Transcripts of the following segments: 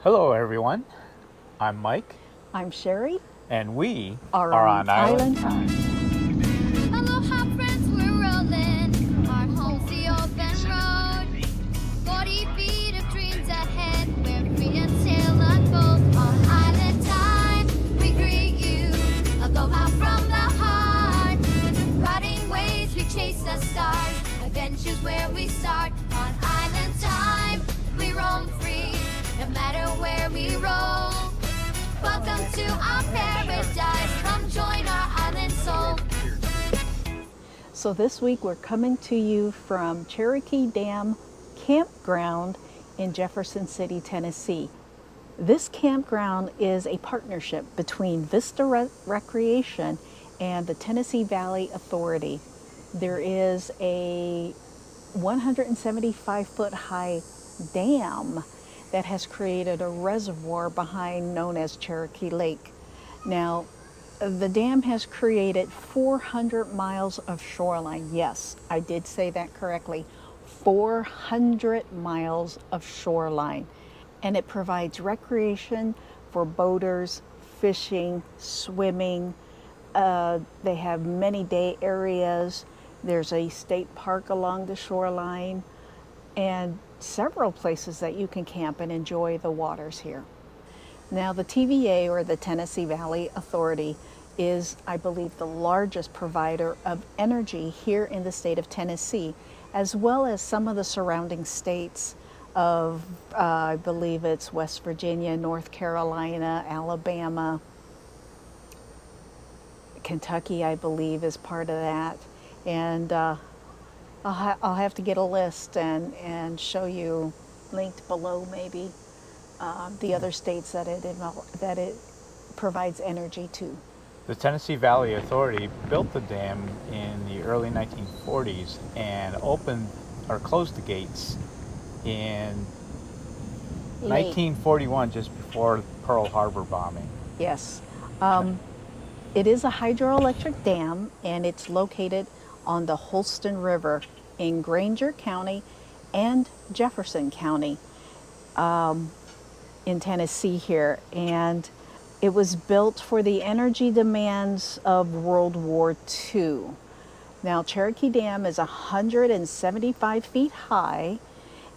Hello everyone, I'm Mike, I'm Sherry. and we Are on Island Time. Aloha friends, we're rolling. Our home's the open road. 40 feet of dreams ahead. We're free to sail unfold. On Island Time, we greet you. Aloha from the heart. Riding waves, we chase the stars. Adventures where we start. On Island Time, we roam free. No matter where we roll. Welcome to our paradise. Come join our island soul. So this week we're coming to you from Cherokee Dam Campground in Jefferson City, Tennessee. This campground is a partnership between Vista Recreation and the Tennessee Valley Authority. There is a 175-foot high dam that has created a reservoir behind known as Cherokee Lake. Now, the dam has created 400 miles of shoreline. Yes, I did say that correctly. 400 miles of shoreline. And it provides recreation for boaters, fishing, swimming. They have many day areas. There's a state park along the shoreline and several places that you can camp and enjoy the waters here. Now, the TVA, or the Tennessee Valley Authority, is, I believe, the largest provider of energy here in the state of Tennessee, as well as some of the surrounding states of, I believe it's West Virginia, North Carolina, Alabama, Kentucky, I believe, is part of that. And I'll have to get a list and show you, linked below maybe, the other states that it provides energy to. The Tennessee Valley Authority built the dam in the early 1940s and opened or closed the gates in 1941, just before Pearl Harbor bombing. Yes. It is a hydroelectric dam, and it's located on the Holston River in Granger County and Jefferson County in Tennessee here. And it was built for the energy demands of World War II. Now, Cherokee Dam is 175 feet high,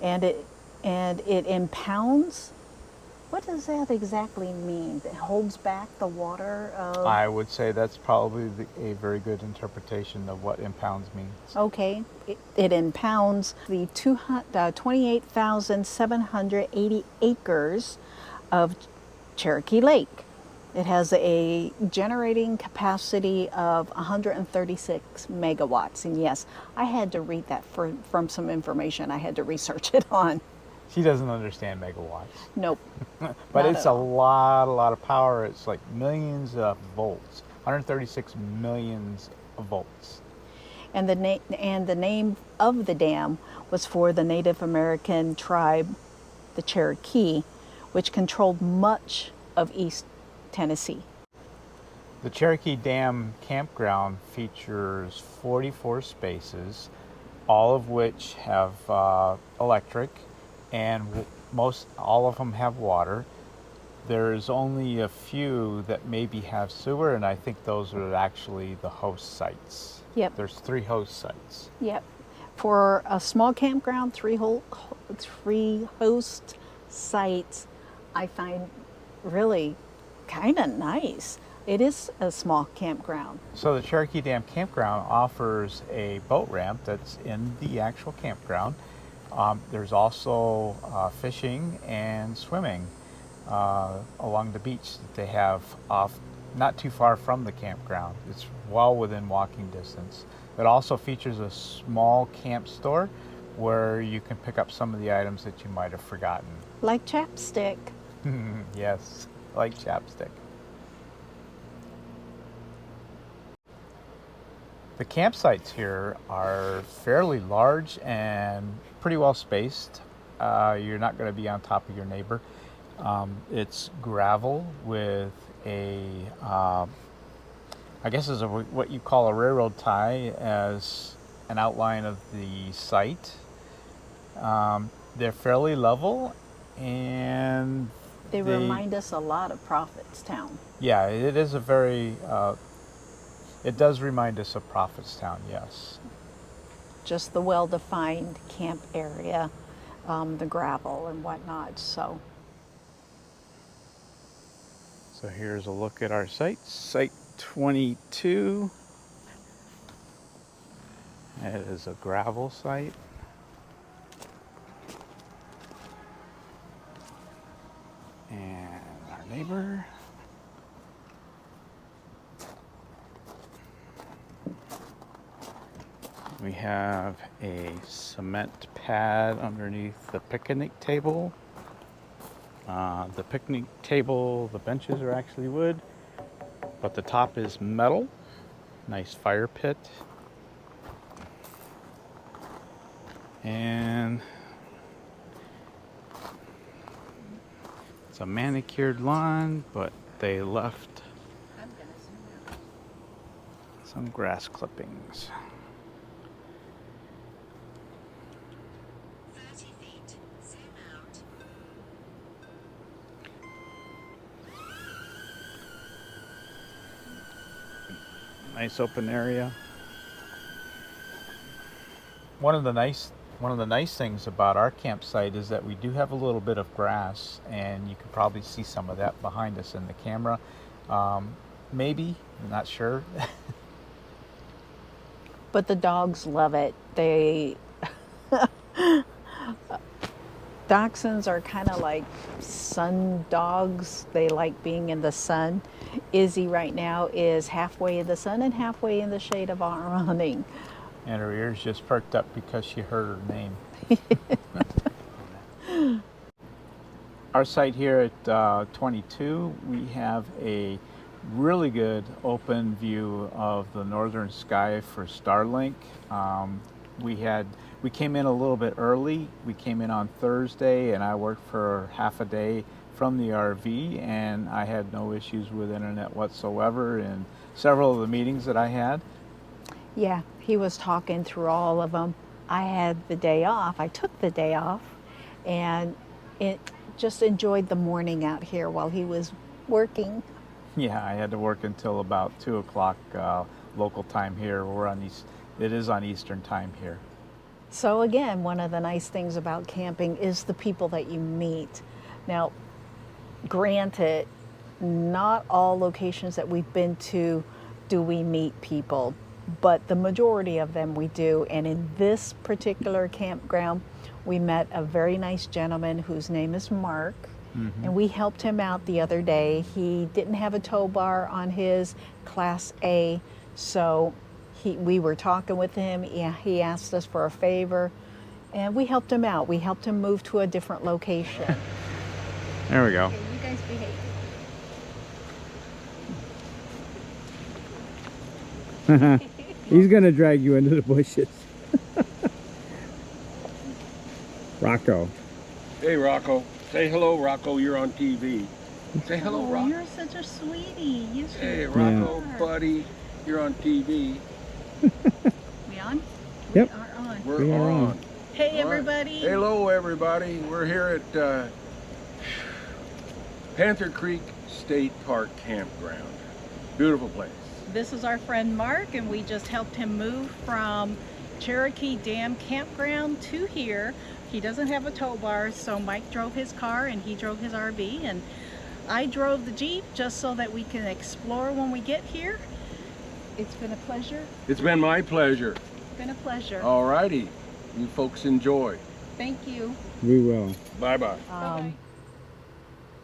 and it impounds. What does that exactly mean? It holds back the water of... I would say that's probably a very good interpretation of what impounds means. Okay, it impounds the 28,780 acres of Cherokee Lake. It has a generating capacity of 136 megawatts. And yes, I had to read that from some information I had to research it on. She doesn't understand megawatts. Nope. But it's a lot of power. It's like millions of volts, 136 millions of volts. And the name of the dam was for the Native American tribe, the Cherokee, which controlled much of East Tennessee. The Cherokee Dam Campground features 44 spaces, all of which have electric, and all of them have water. There's only a few that maybe have sewer, and I think those are actually the host sites. Yep. There's 3 host sites. Yep. For a small campground, 3 host sites, I find really kind of nice. It is a small campground. So the Cherokee Dam Campground offers a boat ramp that's in the actual campground. There's also fishing and swimming along the beach that they have off, not too far from the campground. It's well within walking distance. It also features a small camp store where you can pick up some of the items that you might have forgotten. Like chapstick. Yes, like chapstick. The campsites here are fairly large and pretty well spaced. You're not going to be on top of your neighbor. It's gravel with I guess is what you call a railroad tie as an outline of the site. They're fairly level, and They remind us a lot of Prophetstown. Yeah, it is a very, it does remind us of Prophetstown, yes. Just the well-defined camp area, the gravel and whatnot. So Here's a look at our site, Site 22. It is a gravel site. And our neighbor. We have a cement pad underneath the picnic table. The picnic table, the benches are actually wood, but the top is metal. Nice fire pit. And it's a manicured lawn, but they left some grass clippings. 30 feet. Zoom out. Nice open area. One of the nice things about our campsite is that we do have a little bit of grass, and you can probably see some of that behind us in the camera. Maybe, I'm not sure. but the dogs love it. They Dachshunds are kind of like sun dogs. They like being in the sun. Izzy right now is halfway in the sun and halfway in the shade of our awning. And her ears just perked up because she heard her name. Our site here at 22, we have a really good open view of the northern sky for Starlink. We came in a little bit early. We came in on Thursday, and I worked for half a day from the RV, and I had no issues with internet whatsoever in several of the meetings that I had. Yeah, he was talking through all of them. I had the day off. I took the day off, and just enjoyed the morning out here while he was working. Yeah, I had to work until about 2 o'clock local time here. It is on Eastern time here. So again, one of the nice things about camping is the people that you meet. Now, granted, not all locations that we've been to do we meet people, but the majority of them we do. And in this particular campground, we met a very nice gentleman whose name is Mark. Mm-hmm. And we helped him out the other day. He didn't have a tow bar on his Class A, so we were talking with him. He asked us for a favor, and we helped him out. We helped him move to a different location. There we go. Okay, you guys behave. He's gonna drag you into the bushes. Rocco. Hey, Rocco. Say hello, Rocco. You're on TV. Say hello, Oh, Rocco. you're such a sweetie. You sure Hey, Rocco, are. buddy. You're on TV. We on? Yep. We are on. We're We are on. on. Hey, All right. everybody. Hello, everybody. We're here at Panther Creek State Park Campground. Beautiful place. This is our friend Mark, and we just helped him move from Cherokee Dam Campground to here. He doesn't have a tow bar, so Mike drove his car and he drove his RV, and I drove the Jeep just so that we can explore when we get here. It's been a pleasure. It's been my pleasure. It's been a pleasure. All righty. You folks enjoy. Thank you. We will. Bye-bye. Bye-bye.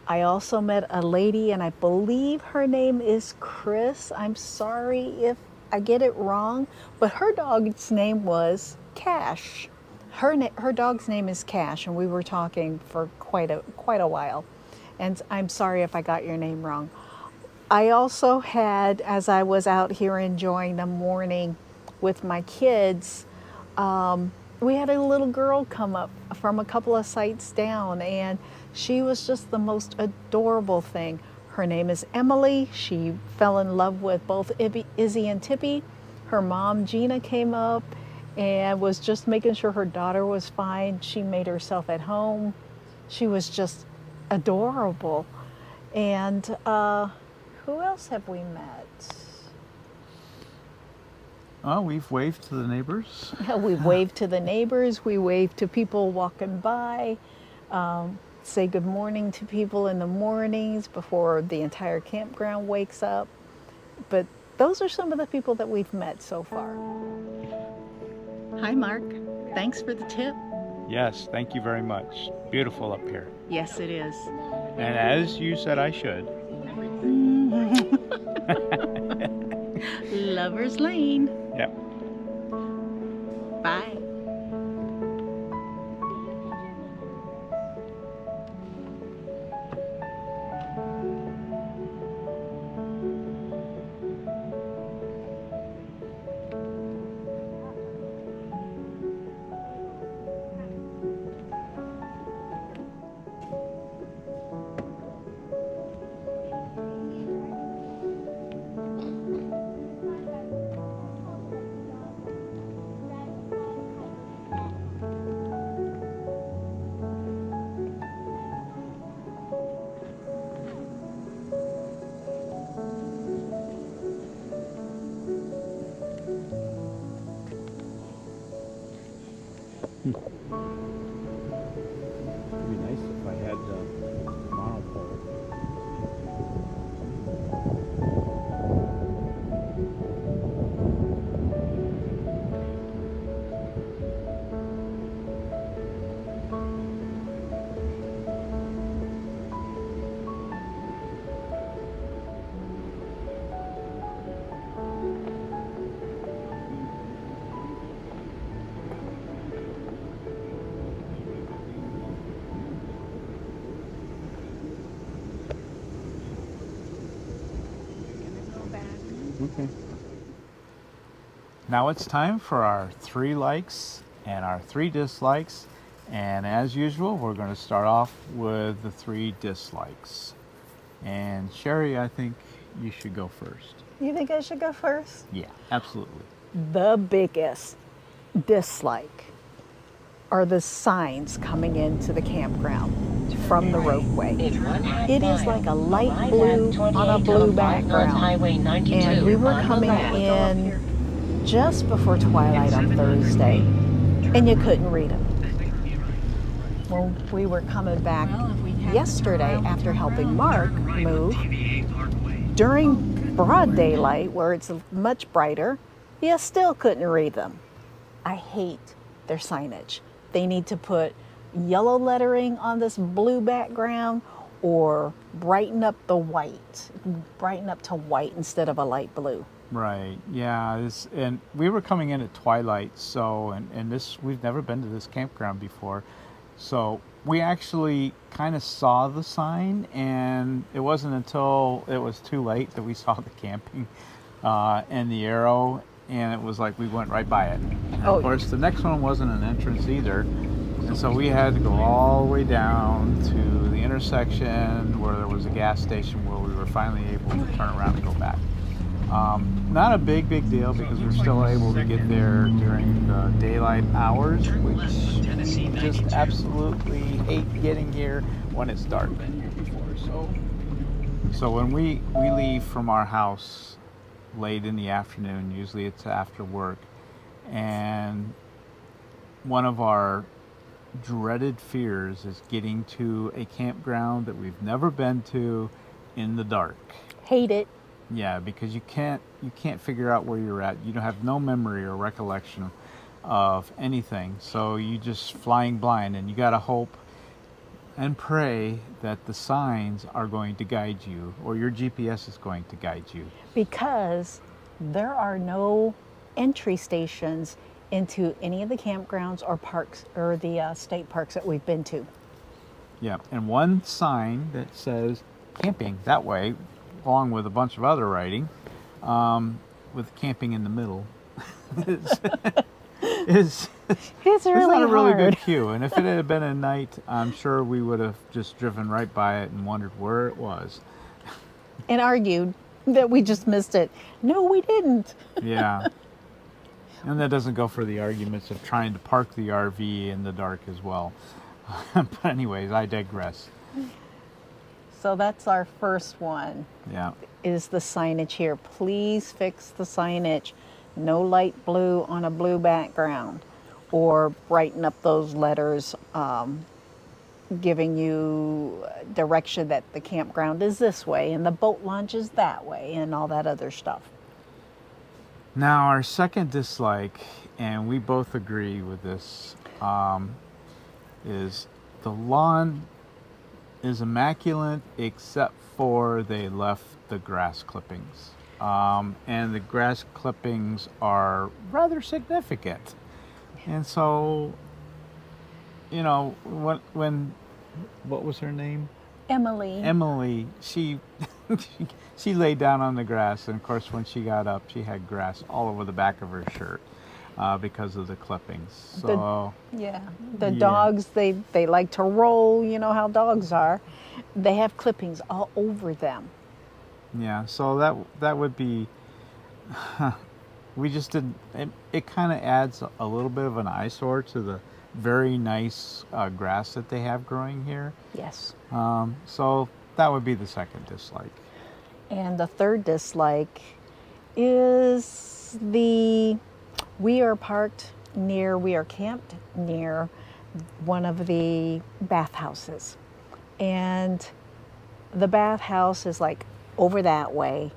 I also met a lady, and I believe her name is Chris. I'm sorry if I get it wrong, but her dog's name was Cash. Her dog's name is Cash, and we were talking for quite a while. And I'm sorry if I got your name wrong. I also had, as I was out here enjoying the morning with my kids, we had a little girl come up from a couple of sites down, and she was just the most adorable thing. Her name is Emily. She fell in love with both Izzy and Tippi. Her mom, Gina, came up and was just making sure her daughter was fine. She made herself at home. She was just adorable. And who else have we met? Oh, we've waved to the neighbors. We wave to the neighbors, we wave to people walking by, say good morning to people in the mornings before the entire campground wakes up. But those are some of the people that we've met so far. Hi, Mark. Thanks for the tip. Yes, thank you very much. Beautiful up here. Yes, it is. And as you said I should. Lover's Lane. Yep. Bye. It'd be nice if I had the monopole. Okay. Now it's time for our 3 likes and our 3 dislikes. And as usual, we're going to start off with the 3 dislikes. And Sherry, I think you should go first. You think I should go first? Yeah, absolutely. The biggest dislike are the signs coming into the campground from the roadway. It is like a light blue on a blue background. And we were coming in just before twilight on Thursday, and you couldn't read them. Well, we were coming back yesterday after helping Mark move. During broad daylight, where it's much brighter, you still couldn't read them. I hate their signage. They need to put yellow lettering on this blue background or brighten up the white, brighten up to white instead of a light blue. Right. Yeah. And we were coming in at twilight, so and this we've never been to this campground before, so we actually kind of saw the sign, and it wasn't until it was too late that we saw the camping and the arrow, and it was like we went right by it. And of course, the next one wasn't an entrance either, and so we had to go all the way down to the intersection where there was a gas station where we were finally able to turn around and go back. Not a big deal because we were still able to get there during the daylight hours, which just absolutely hate getting here when it's dark. So when we leave from our house late in the afternoon, usually it's after work, and one of our dreaded fears is getting to a campground that we've never been to in the dark. Hate it. Yeah, because you can't figure out where you're at. You don't have no memory or recollection of anything, so you just flying blind, and you gotta hope and pray that the signs are going to guide you, or your GPS is going to guide you. Because there are no entry stations into any of the campgrounds or parks or the state parks that we've been to. Yeah, and one sign that says camping that way, along with a bunch of other writing, with camping in the middle, is It's really not a really hard. good cue. And if it had been at night, I'm sure we would have just driven right by it and wondered where it was. And argued that we just missed it. No, we didn't. Yeah. And that doesn't go for the arguments of trying to park the RV in the dark as well. But anyways, I digress. So that's our first one, Yeah. is the signage here. Please fix the signage. No light blue on a blue background, or brighten up those letters giving you direction that the campground is this way and the boat launch is that way and all that other stuff. Now, our second dislike, and we both agree with this, is the lawn is immaculate except for they left the grass clippings. And the grass clippings are rather significant. And so, you know, when what was her name? Emily. Emily, she she laid down on the grass, and of course when she got up she had grass all over the back of her shirt because of the clippings. So The dogs, they like to roll, you know how dogs are. They have clippings all over them. yeah, so that would be we just didn't it kind of adds a little bit of an eyesore to the very nice grass that they have growing here. Yes. So that would be the second dislike. And the third dislike is we are camped near one of the bathhouses. And the bathhouse is like over that way.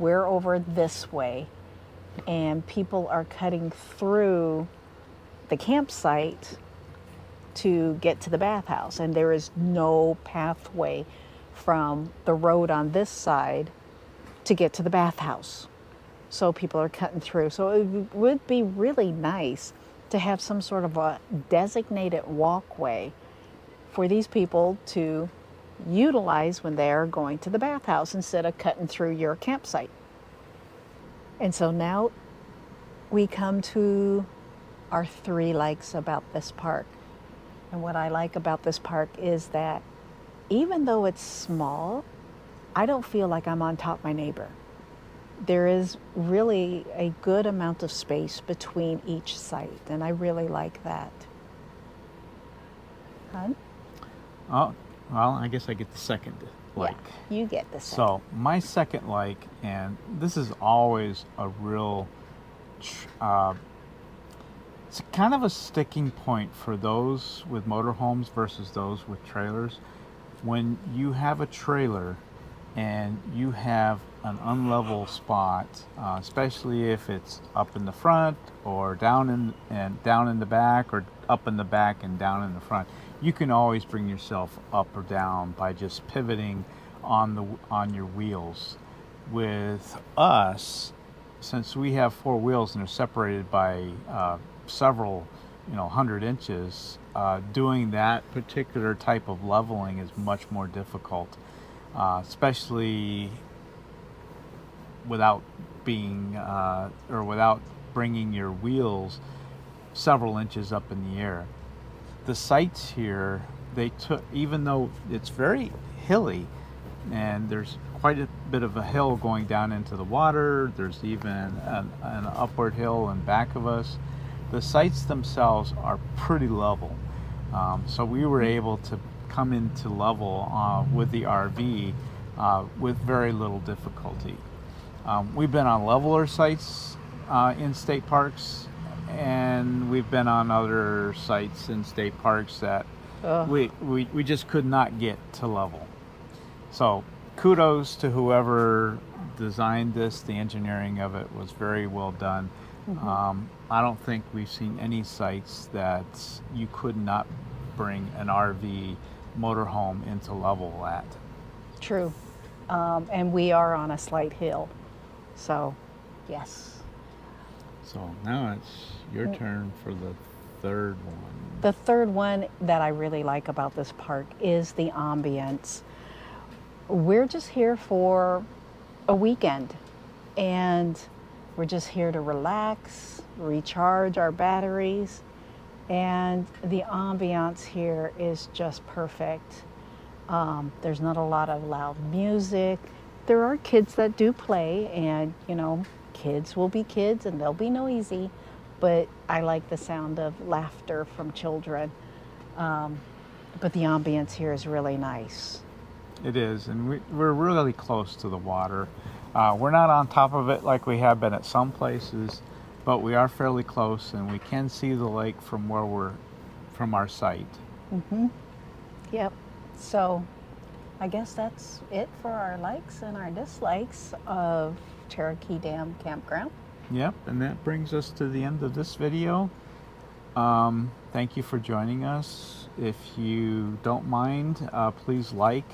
We're over this way. And people are cutting through the campsite to get to the bathhouse. And there is no pathway from the road on this side to get to the bathhouse. So people are cutting through. So it would be really nice to have some sort of a designated walkway for these people to utilize when they're going to the bathhouse instead of cutting through your campsite. And so now we come to our 3 likes about this park. And what I like about this park is that even though it's small, I don't feel like I'm on top of my neighbor. There is really a good amount of space between each site, and I really like that. Hun? Oh, well, I guess I get the second like. Yeah, you get the second. So my second like, and this is always a real, it's kind of a sticking point for those with motorhomes versus those with trailers. When you have a trailer and you have an unlevel spot, especially if it's up in the front or down in the back, or up in the back and down in the front, you can always bring yourself up or down by just pivoting on your wheels. With us, since we have 4 wheels and they're separated by several 100 inches, doing that particular type of leveling is much more difficult, especially without being or without bringing your wheels several inches up in the air. The sites here, they took, even though it's very hilly and there's quite a bit of a hill going down into the water, there's even an upward hill in back of us, the sites themselves are pretty level. So we were able to come into level with the RV with very little difficulty. We've been on leveler sites in state parks, and we've been on other sites in state parks that we just could not get to level. So kudos to whoever designed this. The engineering of it was very well done. I don't think we've seen any sites that you could not bring an RV motorhome into level at. True. And we are on a slight hill. So, yes. So now it's your turn for the third one. The third one that I really like about this park is the ambience. We're just here for a weekend, and we're just here to relax, recharge our batteries, and the ambiance here is just perfect. There's not a lot of loud music. There are kids that do play, and kids will be kids and they'll be noisy, but I like the sound of laughter from children. But the ambience here is really nice. It is, and we're really close to the water. We're not on top of it like we have been at some places, but we are fairly close, and we can see the lake from our site. Yep. So I guess that's it for our likes and our dislikes of Cherokee Dam Campground. Yep, and that brings us to the end of this video. Thank you for joining us. If you don't mind, please like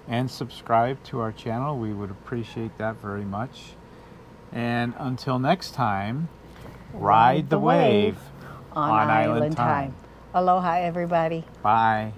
and subscribe to our channel. We would appreciate that very much. And until next time, ride the wave on Island Time. Aloha, everybody. Bye.